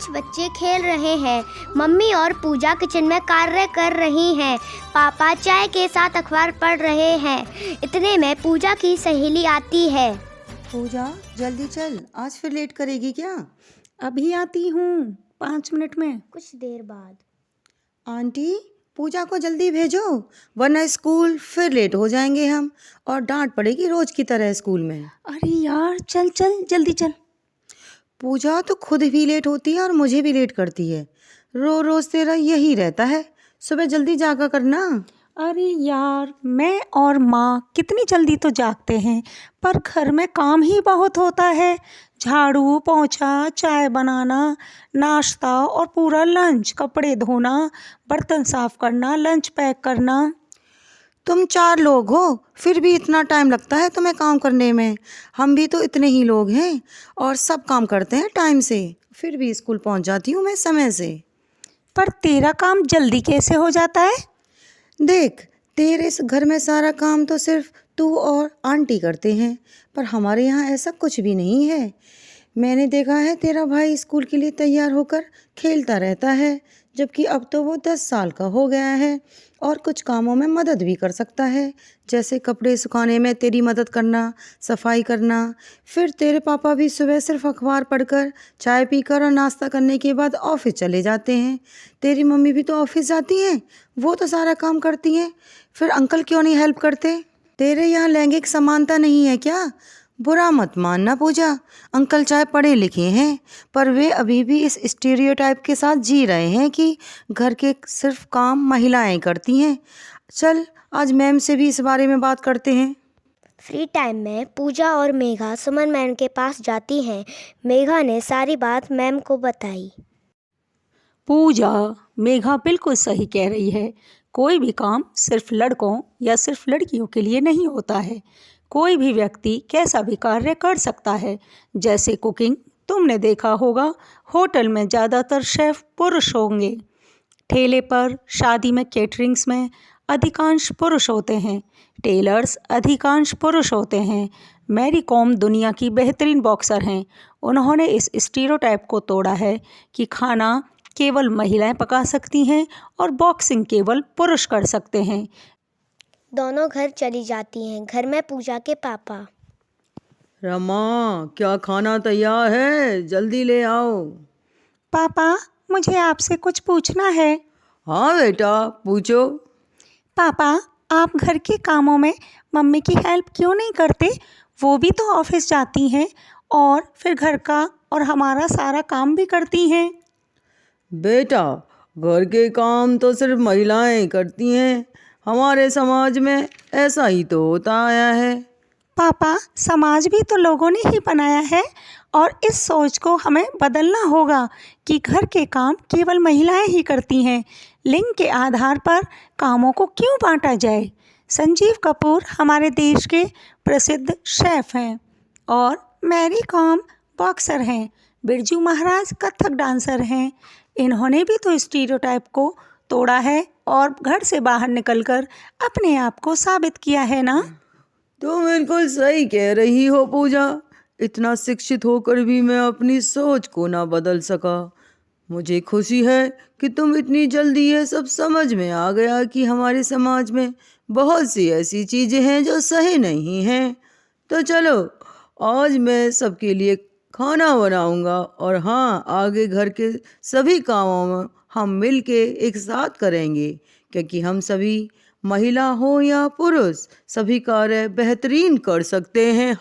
कुछ बच्चे खेल रहे हैं। मम्मी और पूजा किचन में कार्य कर रही हैं। पापा चाय के साथ अखबार पढ़ रहे हैं। इतने में पूजा की सहेली आती है। पूजा जल्दी चल, आज फिर लेट करेगी क्या? अभी आती हूँ, 5 मिनट में। कुछ देर बाद आंटी, पूजा को जल्दी भेजो, वरना स्कूल फिर लेट हो जाएंगे हम, और डांट पड़ेगी रोज की तरह स्कूल में। अरे यार, चल चल जल्दी चल। पूजा तो खुद भी लेट होती है और मुझे भी लेट करती है। रोज तेरा यही रहता है, सुबह जल्दी जागा करना। अरे यार, मैं और माँ कितनी जल्दी तो जागते हैं, पर घर में काम ही बहुत होता है। झाड़ू पोंछा, चाय बनाना, नाश्ता और पूरा लंच, कपड़े धोना, बर्तन साफ करना, लंच पैक करना। तुम 4 लोग हो, फिर भी इतना टाइम लगता है तुम्हें काम करने में। हम भी तो इतने ही लोग हैं और सब काम करते हैं टाइम से, फिर भी स्कूल पहुंच जाती हूँ मैं समय से। पर तेरा काम जल्दी कैसे हो जाता है? देख, तेरे इस घर में सारा काम तो सिर्फ तू और आंटी करते हैं, पर हमारे यहाँ ऐसा कुछ भी नहीं है। मैंने देखा है तेरा भाई स्कूल के लिए तैयार होकर खेलता रहता है, जबकि अब तो वो 10 साल का हो गया है और कुछ कामों में मदद भी कर सकता है, जैसे कपड़े सुखाने में तेरी मदद करना, सफाई करना। फिर तेरे पापा भी सुबह सिर्फ अखबार पढ़कर, चाय पीकर और नाश्ता करने के बाद ऑफिस चले जाते हैं। तेरी मम्मी भी तो ऑफिस जाती हैं, वो तो सारा काम करती हैं। फिर अंकल क्यों नहीं हेल्प करते? तेरे यहाँ लैंगिक समानता नहीं है क्या? बुरा मत मानना पूजा, अंकल चाहे पढ़े लिखे हैं, पर वे अभी भी इस स्टीरियोटाइप के साथ जी रहे हैं कि घर के सिर्फ काम महिलाएं करती हैं। चल, आज मैम से भी इस बारे में बात करते हैं। फ्री टाइम में पूजा और मेघा सुमन मैम के पास जाती हैं। मेघा ने सारी बात मैम को बताई। पूजा, मेघा बिल्कुल सही कह रही है। कोई भी काम सिर्फ लड़कों या सिर्फ लड़कियों के लिए नहीं होता है। कोई भी व्यक्ति कैसा भी कार्य कर सकता है, जैसे कुकिंग। तुमने देखा होगा, होटल में ज़्यादातर शेफ पुरुष होंगे। ठेले पर, शादी में, केटरिंग्स में अधिकांश पुरुष होते हैं। टेलर्स अधिकांश पुरुष होते हैं। मैरी कॉम दुनिया की बेहतरीन बॉक्सर हैं। उन्होंने इस स्टीरियोटाइप को तोड़ा है कि खाना केवल महिलाएं पका सकती हैं और बॉक्सिंग केवल पुरुष कर सकते हैं। दोनों घर चली जाती हैं। घर में पूजा के पापा। रमा, क्या खाना तैयार है? जल्दी ले आओ। पापा, मुझे आपसे कुछ पूछना है। हाँ बेटा, पूछो। पापा, आप घर के कामों में मम्मी की हेल्प क्यों नहीं करते? वो भी तो ऑफिस जाती हैं और फिर घर का और हमारा सारा काम भी करती हैं। बेटा, घर के काम तो सिर्फ महिलाएं करती हैं। हमारे समाज में ऐसा ही तो होता आया है। पापा, समाज भी तो लोगों ने ही बनाया है और इस सोच को हमें बदलना होगा कि घर के काम केवल महिलाएं ही करती हैं। लिंग के आधार पर कामों को क्यों बांटा जाए? संजीव कपूर हमारे देश के प्रसिद्ध शेफ हैं और मैरी कॉम बॉक्सर हैं। बिरजू महाराज कथक डांसर हैं। इन्होंने भी तो स्टीरियोटाइप को तोड़ा है और घर से बाहर निकलकर अपने आप को साबित किया है ना। तुम बिल्कुल सही कह रही हो पूजा। इतना शिक्षित होकर भी मैं अपनी सोच को ना बदल सका। मुझे खुशी है कि तुम इतनी जल्दी ये सब समझ में आ गया कि हमारे समाज में बहुत सी ऐसी चीज़ें हैं जो सही नहीं हैं। तो चलो, आज मैं सबके लिए खाना बनाऊंगा और हाँ, आगे घर के सभी कामों में हम मिल के एक साथ करेंगे, क्योंकि हम सभी, महिला हो या पुरुष, सभी कार्य बेहतरीन कर सकते हैं।